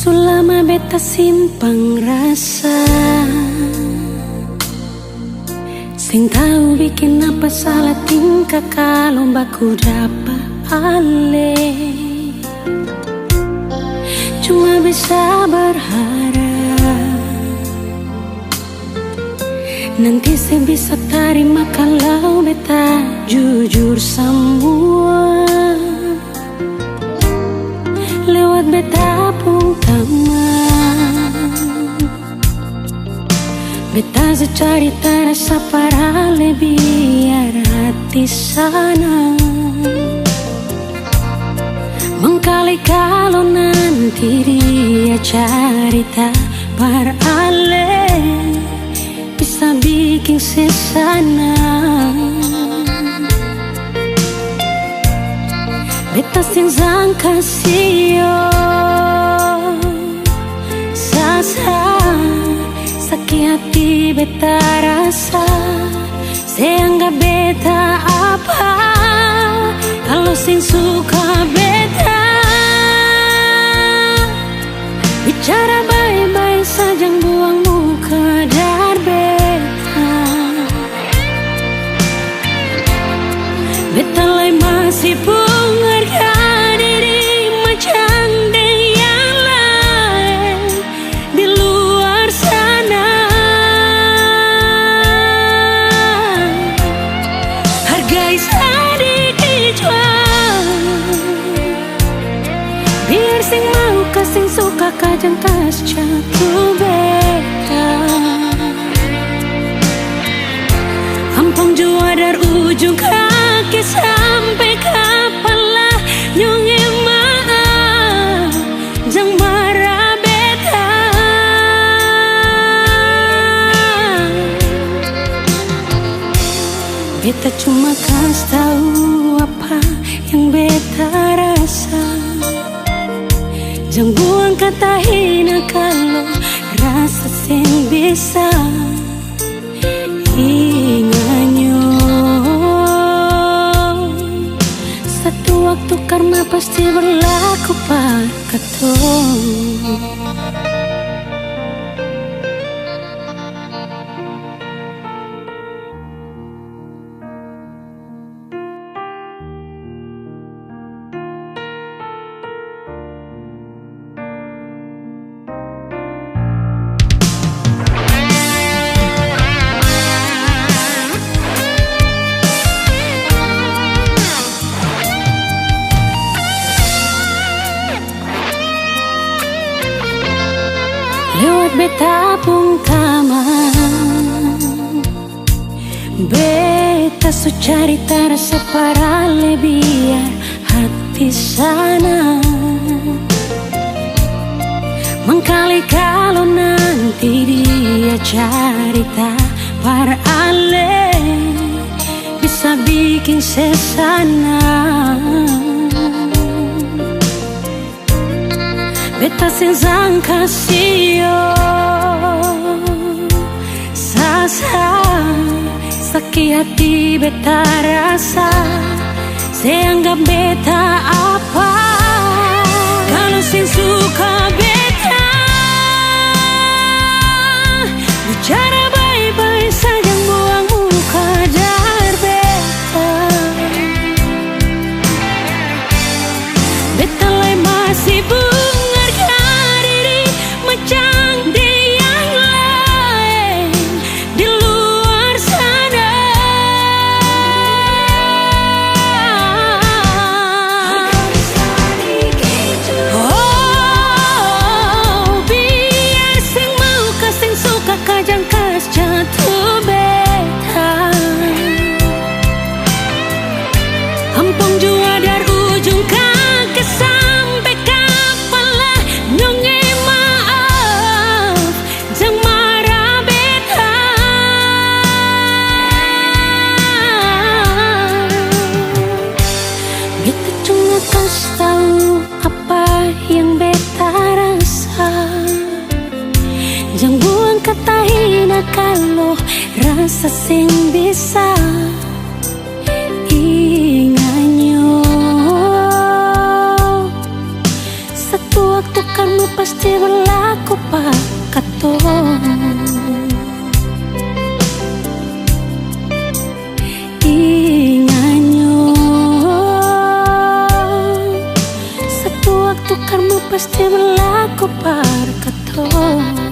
Sulama beta simpang rasa, sing tahu bikin apa salah tingkah kalau baku dapat ale. Cuma bisa berharap nanti saya bisa terima kalau beta jujur semua lewat beta pun teman. Beta secarita rasa para biar hati sana mengkali kalau nanti dia carita parale bisa bikin sesana. Beta sing sangka sio sasa sakit hati beta rasa seanggap beta apa kalau sing suka beta bicara baik-baik saja buang muka dar beta. Beta lai masih pun harga diri macam yang lain di luar sana. Hargai sedikit biar sing mau kasing suka kajang tas jatuh beta. Ampang jua dari ujung kaki sampai kepala nyonge maaf jang marah beta. Beta cuma kasih tahu apa yang beta rasa. Jangan buang kata hina kalau rasa sing bisa inganyo. Satu waktu karena pasti berlaku pak katong. Lewat beta pun taman, beta su carita rasa parale biar hati sana mengkali kalau nanti dia carita parale bisa bikin sesana. Beta sing sangka sio sasa sakit hati beta rasa seanggap beta apa kalau sing suka beta bicara baik-baik saja buang muka dar beta. Beta lai masih tahu apa yang beta rasa. Jangan buang kata hina kalau rasa sing bisa inganyo. Satu waktu karena pasti pasti berlaku pakatong. Inganyo satu waktu karma pasti berlaku pakatong.